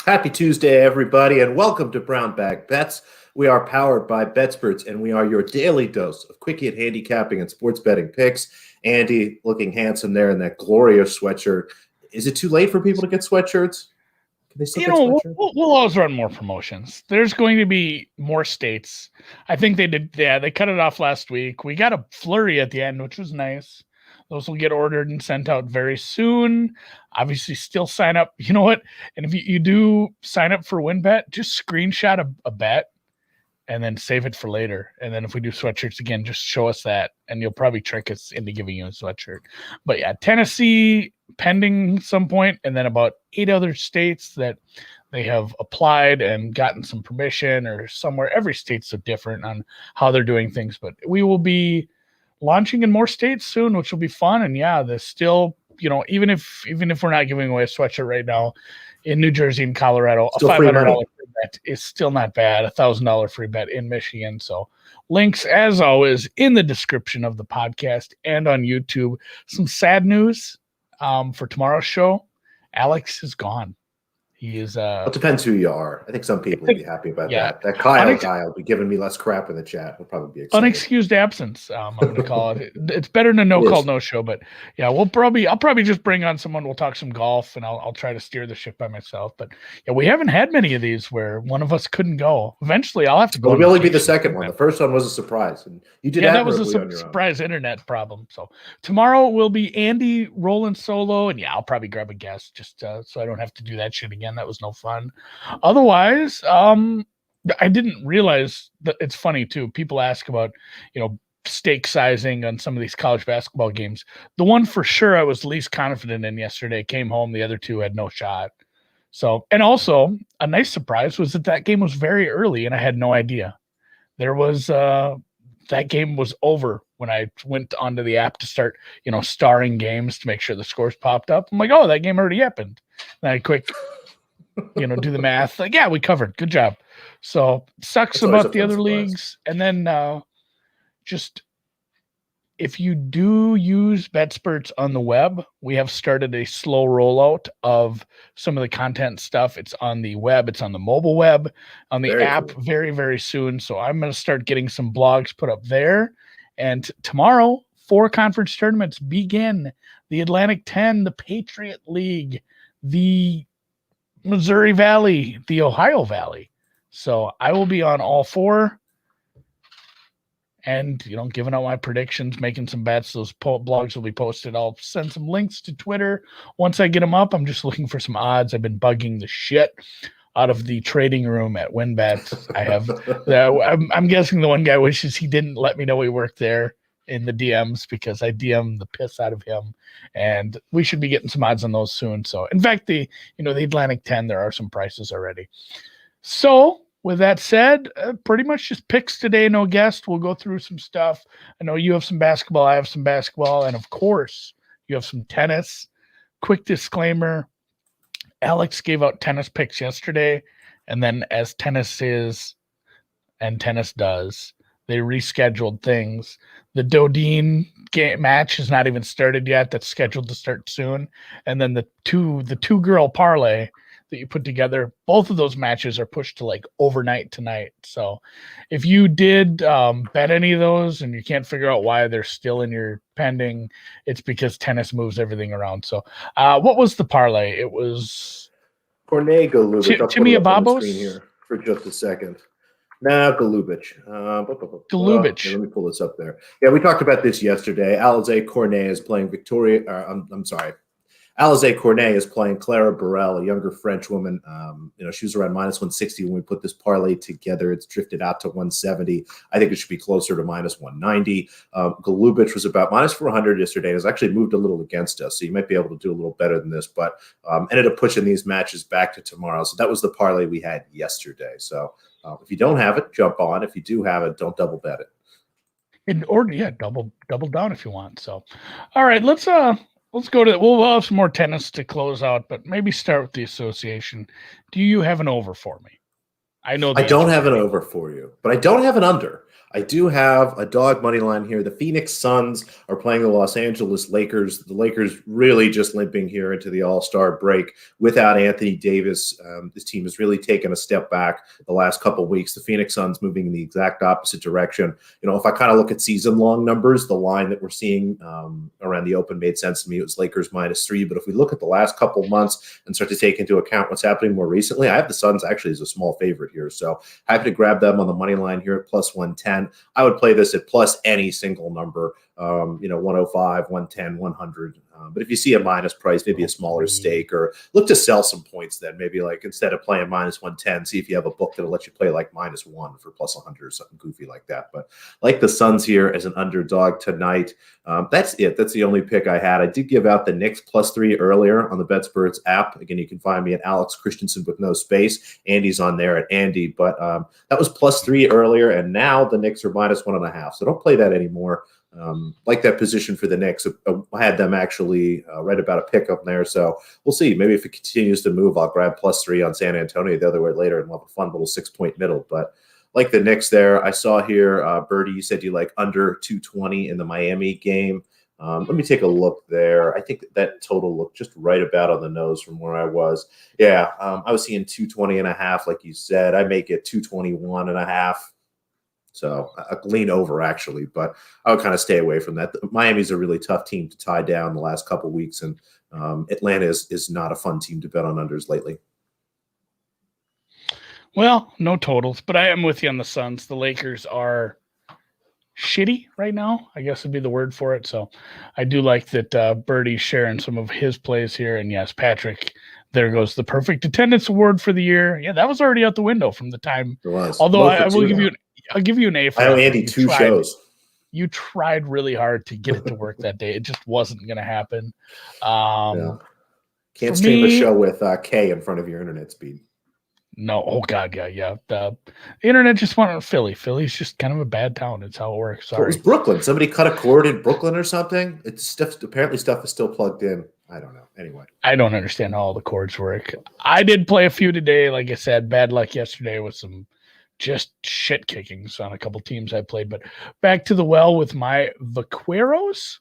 Happy Tuesday, everybody, and welcome to Brown Bag Bets. We are powered by BetSperts, and we are your daily dose of quick hit handicapping and sports betting picks. Andy looking handsome there in that glorious sweatshirt. Is it too late for people to get sweatshirts? Can they still get sweatshirts? We'll always run more promotions. There's going to be more states. I think they did. Yeah, they cut it off last week. We got a flurry at the end, which was nice. Those will get ordered and sent out very soon. Obviously, still sign up. You know what? And if you do sign up for WinBet, just screenshot a bet and then save it for later. And then if we do sweatshirts again, just show us that, and you'll probably trick us into giving you a sweatshirt. But yeah, Tennessee pending some point, and then about 8 other states that they have applied and gotten some permission or somewhere. Every state's so different on how they're doing things, but we will be launching in more states soon, which will be fun. And yeah, there's still, even if we're not giving away a sweatshirt right now, in New Jersey and Colorado, still a $500 free bet is still not bad. $1,000 free bet in Michigan. So links, as always, in the description of the podcast and on YouTube. Some sad news for tomorrow's show. Alex is gone. He is. It depends who you are. I think some people will be happy about that. That Kyle guy will be giving me less crap in the chat. He'll probably be excited. Unexcused absence. I'm going to call it. It's better than no call, no show. But yeah, I'll probably just bring on someone. We'll talk some golf, and I'll try to steer the ship by myself. But yeah, we haven't had many of these where one of us couldn't go. Eventually, I'll have to go. It'll only be the second one. The first one was a surprise, and you did. Yeah, that was a surprise internet problem. So tomorrow will be Andy rolling solo, and yeah, I'll probably grab a guest just so I don't have to do that shit again. That was no fun. Otherwise, I didn't realize that. It's funny too. People ask about, stake sizing on some of these college basketball games. The one for sure I was least confident in yesterday came home. The other two had no shot. So, and also a nice surprise was that game was very early and I had no idea. There was, that game was over when I went onto the app to start, starring games to make sure the scores popped up. I'm like, oh, that game already happened. And I quick, do the math. Like, yeah, we covered. Good job. So sucks about the other leagues. And then just if you do use BetSperts on the web, we have started a slow rollout of some of the content stuff. It's on the web. It's on the mobile web, on the app very, very soon. So I'm going to start getting some blogs put up there. And tomorrow, 4 conference tournaments begin. The Atlantic 10, the Patriot League, the Missouri Valley, the Ohio Valley. So I will be on all 4 and, giving out my predictions, making some bets. Those blogs will be posted. I'll send some links to Twitter. Once I get them up, I'm just looking for some odds. I've been bugging the shit out of the trading room at WinBet. I have, I'm guessing the one guy wishes he didn't let me know he worked there in the DMs because I DM the piss out of him, and we should be getting some odds on those soon. So in fact, the Atlantic 10, there are some prices already. So with that said, pretty much just picks today, no guest. We'll go through some stuff. I know you have some basketball, I have some basketball, and of course you have some tennis. Quick disclaimer, Alex gave out tennis picks yesterday, and then as tennis is and tennis does, they rescheduled things. The Dodine match has not even started yet. That's scheduled to start soon. And then the two girl parlay that you put together, both of those matches are pushed to like overnight tonight. So if you did bet any of those and you can't figure out why they're still in your pending, it's because tennis moves everything around. So what was the parlay? It was Cornet Golubic. Timmy Ababos here for just a second. No, Golubic. Golubic. Let me pull this up there. Yeah, we talked about this yesterday. Alize Cornet is playing Victoria. I'm sorry. Alize Cornet is playing Clara Burrell, a younger French woman. She was around minus 160 when we put this parlay together. It's drifted out to 170. I think it should be closer to minus 190. Golubic was about minus 400 yesterday. It has actually moved a little against us, so you might be able to do a little better than this, but ended up pushing these matches back to tomorrow. So that was the parlay we had yesterday. So if you don't have it, jump on. If you do have it, don't double bet it. Double down if you want. So, all right, let's go to. We'll have some more tennis to close out, but maybe start with the association. Do you have an over for me? I know I don't have an over for you, but I don't have an under. I do have a dog money line here. The Phoenix Suns are playing the Los Angeles Lakers. The Lakers really just limping here into the All-Star break without Anthony Davis. This team has really taken a step back the last couple of weeks. The Phoenix Suns moving in the exact opposite direction. If I kind of look at season-long numbers, the line that we're seeing around the open made sense to me. It was Lakers -3. But if we look at the last couple of months and start to take into account what's happening more recently, I have the Suns actually as a small favorite here. So happy to grab them on the money line here at +110. I would play this at plus any single number, 105, 110, 100. But if you see a minus price, maybe a smaller stake, or look to sell some points then. Maybe like instead of playing -110, see if you have a book that'll let you play like -1 for +100 or something goofy like that. But like the Suns here as an underdog tonight. That's it. That's the only pick I had. I did give out the Knicks +3 earlier on the BetSperts app. Again, you can find me at Alex Christensen with no space. Andy's on there at Andy. But that was +3 earlier, and now the Knicks are -1.5. So don't play that anymore. Like that position for the Knicks. I had them actually right about a pickup there. So we'll see. Maybe if it continues to move, I'll grab +3 on San Antonio the other way later and we'll have a fun little 6-point middle. But like the Knicks there, I saw here, Birdie, you said you like under 220 in the Miami game. Let me take a look there. I think that total looked just right about on the nose from where I was. Yeah, I was seeing 220.5, like you said. I make it 221.5. So I lean over actually, but I would kind of stay away from that. Miami's a really tough team to tie down the last couple of weeks, and Atlanta is not a fun team to bet on unders lately. Well, no totals, but I am with you on the Suns. The Lakers are shitty right now, I guess would be the word for it. So I do like that Birdie's sharing some of his plays here. And yes, Patrick, there goes the perfect attendance award for the year. Yeah, that was already out the window from the time. It was. Although I'll give you an A for that. I owe Andy two shows. You tried really hard to get it to work that day. It just wasn't going to happen. Yeah. Can't stream a show with K in front of your internet speed. No. Oh, God. Yeah. The internet just went on Philly. Philly's just kind of a bad town. It's how it works. Sorry. It was Brooklyn. Somebody cut a cord in Brooklyn or something. Apparently stuff is still plugged in. I don't know. Anyway. I don't understand how all the cords work. I did play a few today. Like I said, bad luck yesterday with some just shit kickings on a couple teams I played. But back to the well with my Vaqueros.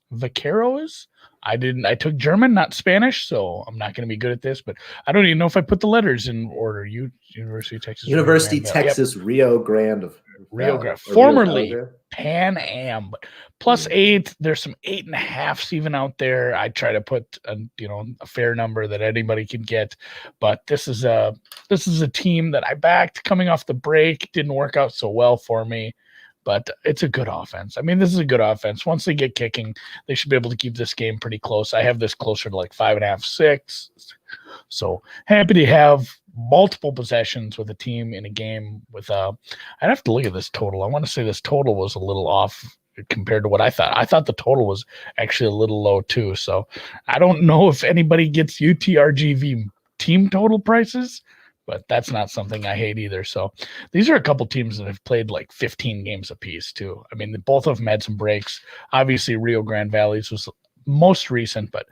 I took German, not Spanish, so I'm not going to be good at this, but I don't even know if I put the letters in order. University of Texas. Rio Grande. Rio Grande. Formerly Pan Am, but +8. There's some 8.5s even out there. I try to put a fair number that anybody can get, but this is a team that I backed coming off the break. Didn't work out so well for me. But it's a good offense. I mean, this is a good offense. Once they get kicking, they should be able to keep this game pretty close. I have this closer to like 5.5, 6. So happy to have multiple possessions with a team in a game with I'd have to look at this total. I want to say this total was a little off compared to what I thought. I thought the total was actually a little low too. So I don't know if anybody gets UTRGV team total prices, but that's not something I hate either. So these are a couple teams that have played like 15 games apiece too. I mean, both of them had some breaks. Obviously, Rio Grande Valley's was most recent, but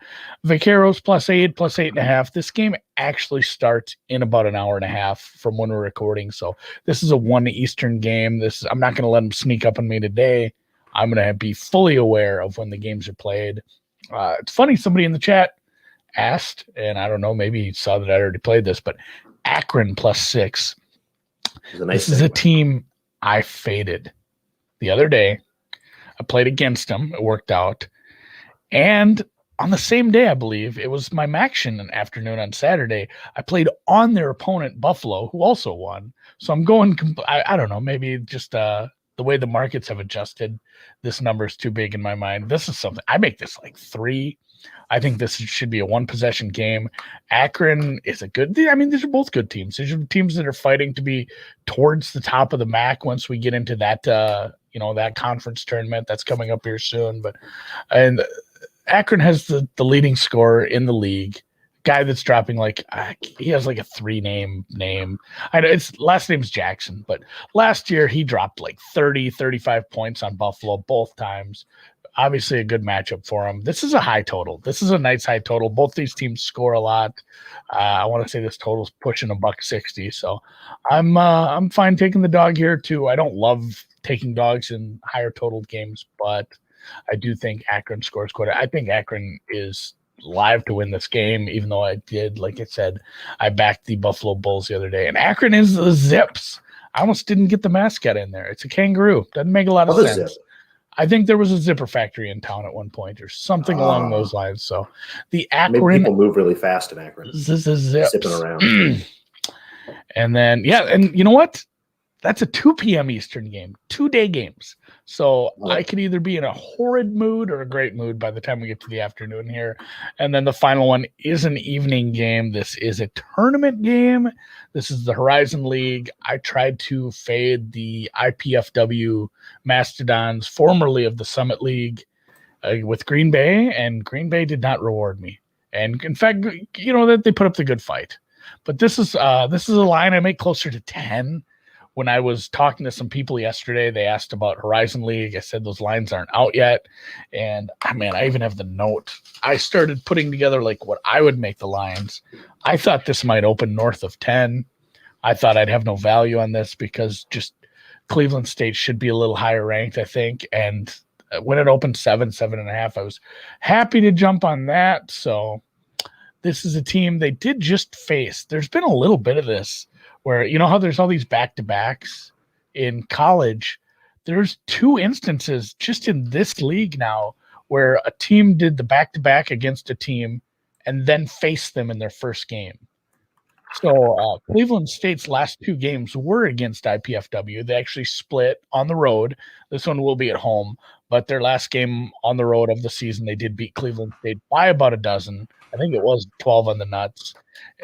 Vaqueros +8, +8.5. This game actually starts in about an hour and a half from when we're recording. So this is a 1 Eastern game. I'm not going to let them sneak up on me today. I'm going to be fully aware of when the games are played. It's funny, somebody in the chat asked, and I don't know, maybe he saw that I already played this, but Akron +6. This is a team I faded the other day. I played against them. It worked out. And on the same day, I believe, it was my Maction afternoon on Saturday. I played on their opponent, Buffalo, who also won. So I'm going, I don't know, maybe just the way the markets have adjusted, this number is too big in my mind. This is something, I make this like 3. I think this should be a 1-possession game. Akron is a good – I mean, these are both good teams. These are teams that are fighting to be towards the top of the MAC once we get into that, that conference tournament that's coming up here soon. And Akron has the leading scorer in the league, guy that's dropping he has like a 3-name name. I know his last name's Jackson, but last year he dropped like 30, 35 points on Buffalo both times. obviously a good matchup for them. This is a high total. This is a nice high total. Both these teams score a lot. I want to say this total's pushing $1.60. So I'm fine taking the dog here too. I don't love taking dogs in higher total games, but I do think Akron scores quite. I think Akron is live to win this game, even though I did, like I said, I backed the Buffalo Bulls the other day, and Akron is the Zips. I almost didn't get the mascot in there. It's a kangaroo. Doesn't make a lot of sense. Zip. I think there was a zipper factory in town at one point or something along those lines. So the Akron people move really fast in Akron. Zipping around. And then, and you know what? That's a 2 p.m. Eastern game, 2-day games. So I could either be in a horrid mood or a great mood by the time we get to the afternoon here. And then the final one is an evening game. This is a tournament game. This is the Horizon League. I tried to fade the IPFW Mastodons, formerly of the Summit League, with Green Bay, and Green Bay did not reward me. And in fact, that they put up the good fight. But this is a line I make closer to 10. When I was talking to some people yesterday, they asked about Horizon League. I said those lines aren't out yet. And I even have the note. I started putting together like what I would make the lines. I thought this might open north of 10. I thought I'd have no value on this because just Cleveland State should be a little higher ranked, I think. And when it opened 7.5, I was happy to jump on that. So this is a team they did just face. There's been a little bit of this where, how there's all these back-to-backs in college. There's 2 instances just in this league now where a team did the back-to-back against a team and then faced them in their first game. So Cleveland State's last 2 games were against IPFW. They actually split on the road. This one will be at home, but their last game on the road of the season, they did beat Cleveland State by about a dozen. I think it was 12 on the nuts,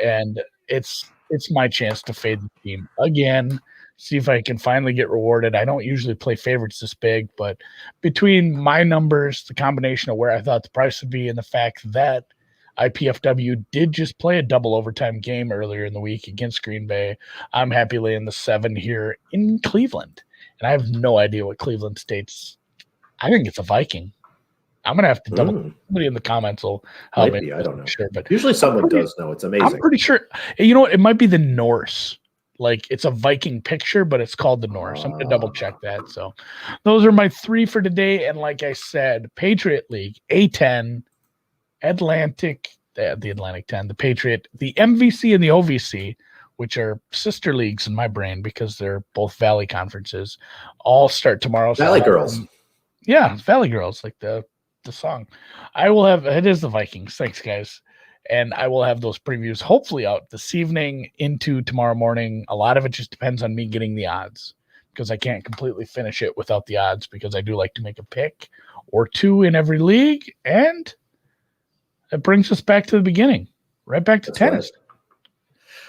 and it's my chance to fade the team again, see if I can finally get rewarded. I don't usually play favorites this big, but between my numbers, the combination of where I thought the price would be and the fact that IPFW did just play a double overtime game earlier in the week against Green Bay, I'm happy laying the 7 here in Cleveland. And I have no idea what Cleveland State's – I think it's a Viking. I'm going to have to double. Somebody in the comments will help me. I don't know. Sure, but usually someone does know. It's amazing. I'm pretty sure. You know what? It might be the Norse. Like it's a Viking picture, but it's called the Norse. I'm going to double check that. So those are my 3 for today. And like I said, Patriot League, A10, Atlantic, the Atlantic 10, the Patriot, the MVC and the OVC, which are sister leagues in my brain because they're both Valley conferences, all start tomorrow. Valley Girls. Yeah, Valley Girls, like the song. I will have, it is the Vikings. Thanks, guys. And I will have those previews hopefully out this evening into tomorrow morning. A lot of it just depends on me getting the odds because I can't completely finish it without the odds because I do like to make a pick or 2 in every league. And it brings us back to the beginning, right back to tennis. Right.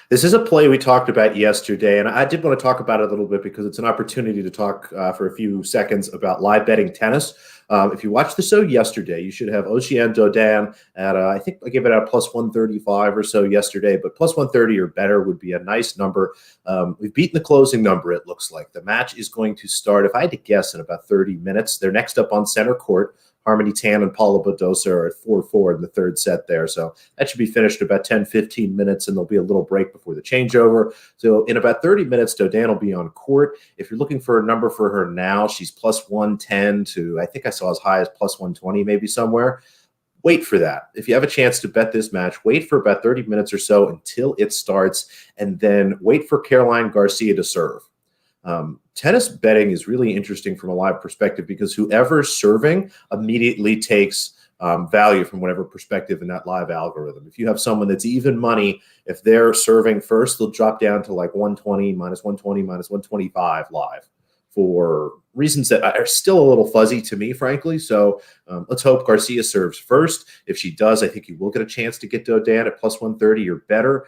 This is a play we talked about yesterday, and I did want to talk about it a little bit because it's an opportunity to talk for a few seconds about live betting tennis. If you watched the show yesterday, you should have Oceane Dodin at, I think I gave it out plus 135 or so yesterday, but plus 130 or better would be a nice number. We've beaten the closing number, it looks like. The match is going to start, if I had to guess, in about 30 minutes. They're next up on center court. Harmony Tan and Paula Badosa are at 4-4 in the third set there. So that should be finished in about 10, 15 minutes, and there'll be a little break before the changeover. So in about 30 minutes, Dodin will be on court. If you're looking for a number for her now, she's plus 110 to, I think I saw as high as plus 120 maybe somewhere. Wait for that. If you have a chance to bet this match, wait for about 30 minutes or so until it starts, and then wait for Caroline Garcia to serve. Tennis betting is really interesting from a live perspective because whoever's serving immediately takes value from whatever perspective in that live algorithm. If you have someone that's even money, if they're serving first, they'll drop down to like 120, minus 120, minus 125 live for reasons that are still a little fuzzy to me, frankly. So let's hope Garcia serves first. If she does, I think you will get a chance to get Dodin at plus 130 or better.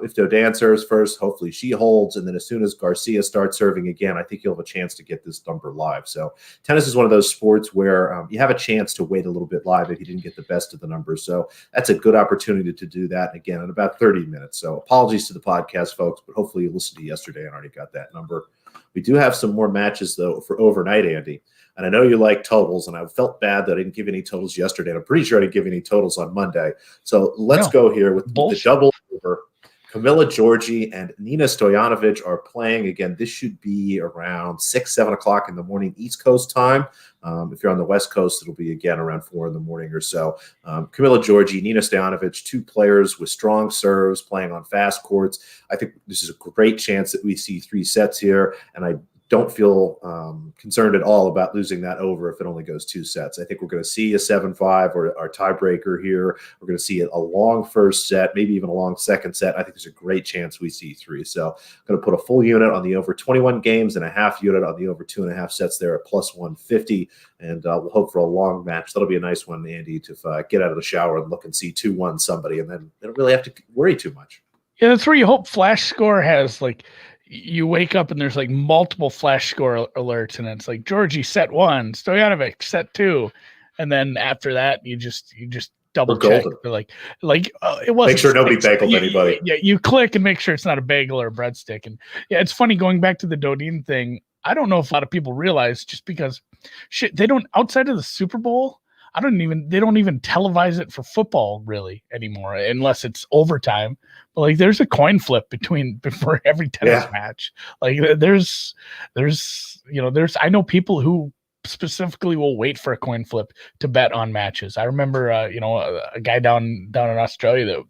If Dodin serves first, hopefully she holds. And then as soon as Garcia starts serving again, I think you'll have a chance to get this number live. So tennis is one of those sports where you have a chance to wait a little bit live if you didn't get the best of the numbers. So that's a good opportunity to do that again in about 30 minutes. So apologies to the podcast folks, but hopefully you listened to yesterday and already got that number. We do have some more matches, though, for overnight, Andy. And I know you like totals, and I felt bad that I didn't give any totals yesterday. And I'm pretty sure I didn't give any totals on Monday. So let's go here with the double over. Camila Giorgi and Nina Stojanovic are playing again. This should be around 6, 7 o'clock in the morning East Coast time. If you're on the West Coast, it'll be again around 4 in the morning or so. Camila Giorgi, Nina Stojanovic, 2 players with strong serves playing on fast courts. I think this is a great chance that we see 3 sets here, and I don't feel concerned at all about losing that over if it only goes 2 sets. I think we're going to see a 7-5 or our tiebreaker here. We're going to see a long first set, maybe even a long second set. I think there's a great chance we see 3. So I'm going to put a full unit on the over 21 games and a half unit on the over 2.5 sets there at plus 150. And we'll hope for a long match. That'll be a nice one, Andy, to get out of the shower and look and see 2-1 somebody, and then they don't really have to worry too much. Yeah, that's where you hope Flash Score has, like, you wake up and there's like multiple Flash Score alerts, and it's like Giorgi set 1, Stojanovic set 2, and then after that you just double check. Like it wasn't. Make sure nobody bageled anybody. Yeah, you click and make sure it's not a bagel or a breadstick. And yeah, it's funny going back to the Dodin thing. I don't know if a lot of people realize, just because they don't, outside of the Super Bowl, they don't even televise it for football really anymore, unless it's overtime. But like, there's a coin flip before every tennis match. Like there's I know people who specifically will wait for a coin flip to bet on matches. I remember, a guy down in Australia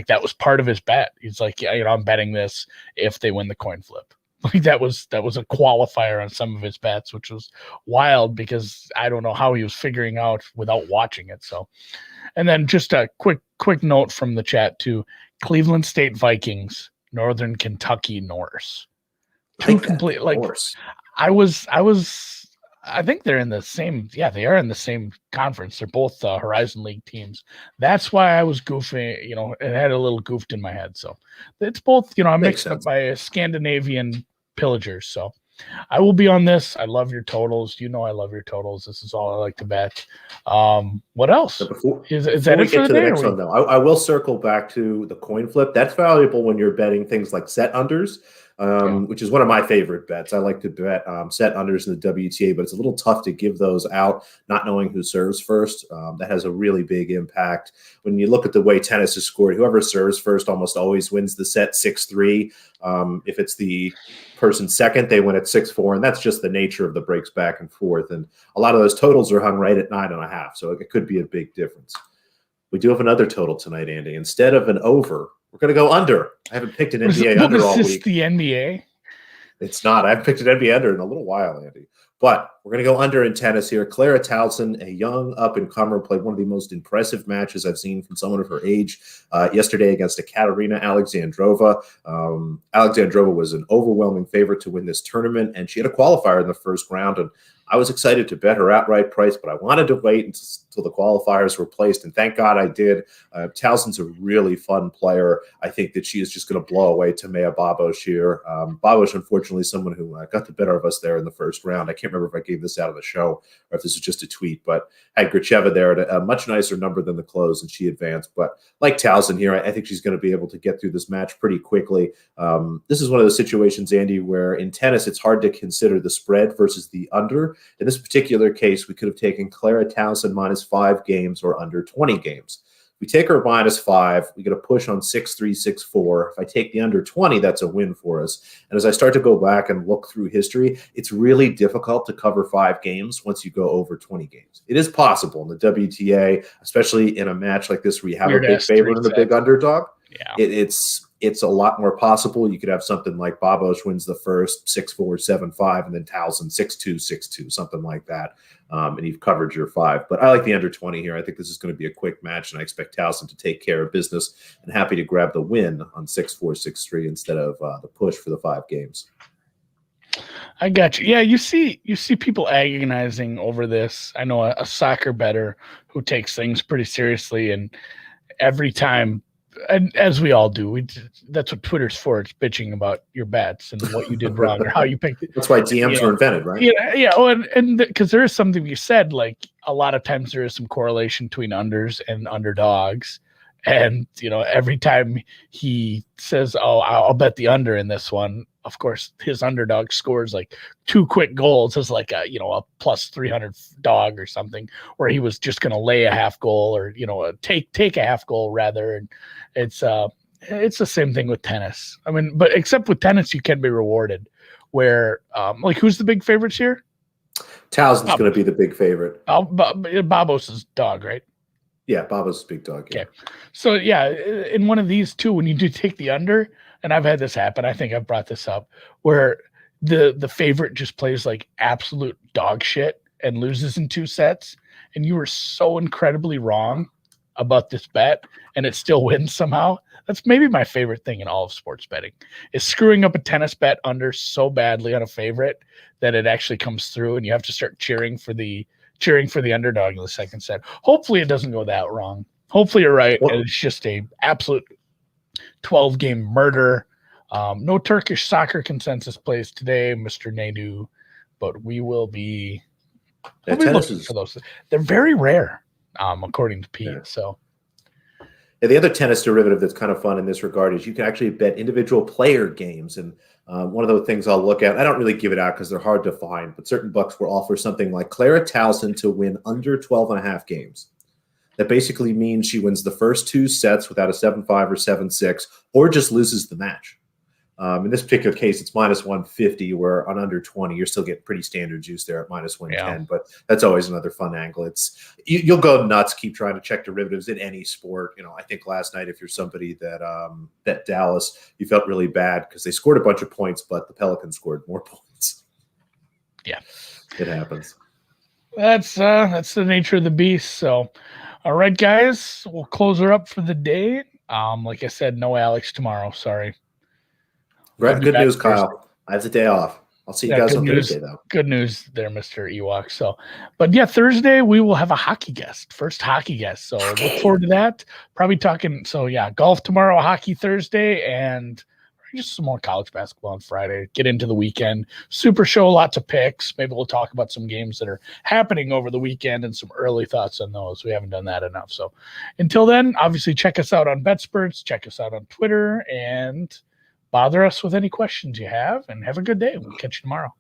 that was part of his bet. He's like, I'm betting this if they win the coin flip. Like that was a qualifier on some of his bets, which was wild because I don't know how he was figuring out without watching it. So, and then just a quick note from the chat too: Cleveland State Vikings, Northern Kentucky Norse. Two complete Norse. I think they're in the same. Yeah, they are in the same conference. They're both Horizon League teams. That's why I was goofing. It had a little goofed in my head. So it's both. I'm mixed up by Scandinavian pillagers. So I will be on this. I love your totals. I love your totals. This is all I like to bet. What else? So before is that we it get for to the next one, though, I will circle back to the coin flip. That's valuable when you're betting things like set unders. Which is one of my favorite bets. I like to bet set unders in the WTA, but it's a little tough to give those out, not knowing who serves first. That has a really big impact. When you look at the way tennis is scored, whoever serves first almost always wins the set 6-3. If it's the person second, they win at 6-4, and that's just the nature of the breaks back and forth. And a lot of those totals are hung right at 9.5, so it could be a big difference. We do have another total tonight, Andy. Instead of an over, we're going to go under. I haven't picked an NBA under all week. Is this the NBA? It's not. I haven't picked an NBA under in a little while, Andy. But we're going to go under in tennis here. Clara Towson, a young up-and-comer, played one of the most impressive matches I've seen from someone of her age yesterday against Ekaterina Alexandrova. Alexandrova was an overwhelming favorite to win this tournament, and she had a qualifier in the first round, and I was excited to bet her outright price, but I wanted to wait until the qualifiers were placed, and thank God I did. Towson's a really fun player. I think that she is just going to blow away Timea Babos here. Babos, unfortunately, is someone who got the better of us there in the first round. I can't remember if I gave this out of the show or if this is just a tweet, but had Gracheva there at a much nicer number than the close, and she advanced. But like Towson here, I think she's going to be able to get through this match pretty quickly. This is one of those situations, Andy, where in tennis it's hard to consider the spread versus the under. In this particular case, we could have taken Clara Towson minus 5 games or under 20 games. We take her minus 5, we get a push on 6-3, 6-4. If I take the under 20, that's a win for us. And as I start to go back and look through history, it's really difficult to cover 5 games once you go over 20 games. It is possible in the WTA, especially in a match like this where you have a big favorite and a big underdog. Yeah. It's a lot more possible. You could have something like Babos wins the first 6-4, 7-5, and then Towson 6-2, 6-2, something like that. And you've covered your 5. But I like the under 20 here. I think this is going to be a quick match, and I expect Towson to take care of business, and happy to grab the win on 6-4, 6-3 instead of the push for the 5 games. I got you. Yeah, you see people agonizing over this. I know a soccer bettor who takes things pretty seriously, and every time, and as we all do, that's what Twitter's for. It's bitching about your bets and what you did wrong or how you picked it. That's why DMs were invented, right? Yeah. Oh, and because there is something you said, like a lot of times there is some correlation between unders and underdogs. And, every time he says, oh, I'll bet the under in this one, of course, his underdog scores like 2 quick goals as like a plus 300 dog or something, where he was just going to lay a half goal or, take a half goal rather. And it's the same thing with tennis. I mean, but except with tennis, you can be rewarded where, who's the big favorites here? Towson's going to be the big favorite. Babos' dog, right? Yeah, Baba's big dog. Yeah. Okay. So, yeah, in one of these two, when you do take the under, and I've had this happen, I think I've brought this up, where the favorite just plays like absolute dog shit and loses in 2 sets, and you were so incredibly wrong about this bet, and it still wins somehow. That's maybe my favorite thing in all of sports betting, is screwing up a tennis bet under so badly on a favorite that it actually comes through, and you have to start cheering for the underdog in the second set. Hopefully it doesn't go that wrong. Hopefully you're right. And it's just a absolute 12-game murder. No Turkish soccer consensus plays today, Mr. Nadu, but we will be looking for those. They're very rare, according to Pete. Yeah. So the other tennis derivative that's kind of fun in this regard is you can actually bet individual player games. And one of the things I'll look at, I don't really give it out because they're hard to find, but certain books will offer something like Clara Towson to win under 12.5 games. That basically means she wins the first 2 sets without a 7-5 or 7-6, or just loses the match. In this particular case, it's minus 150, where on under 20, you're still getting pretty standard juice there at minus 110. Yeah. But that's always another fun angle. You'll go nuts, keep trying to check derivatives in any sport. I think last night, if you're somebody that bet Dallas, you felt really bad because they scored a bunch of points, but the Pelicans scored more points. Yeah, it happens. That's the nature of the beast. So, all right, guys, we'll close her up for the day. Like I said, no Alex tomorrow. Sorry. Right. Good news, Kyle. I have the day off. I'll see you guys on Thursday, though. Good news there, Mr. Ewok. So, but yeah, Thursday we will have a hockey guest, first hockey guest. So look forward to that. Probably talking. So yeah, golf tomorrow, hockey Thursday, and just some more college basketball on Friday. Get into the weekend. Super show, lots of picks. Maybe we'll talk about some games that are happening over the weekend and some early thoughts on those. We haven't done that enough. So until then, obviously check us out on BetSperts. Check us out on Twitter and bother us with any questions you have, and have a good day. We'll catch you tomorrow.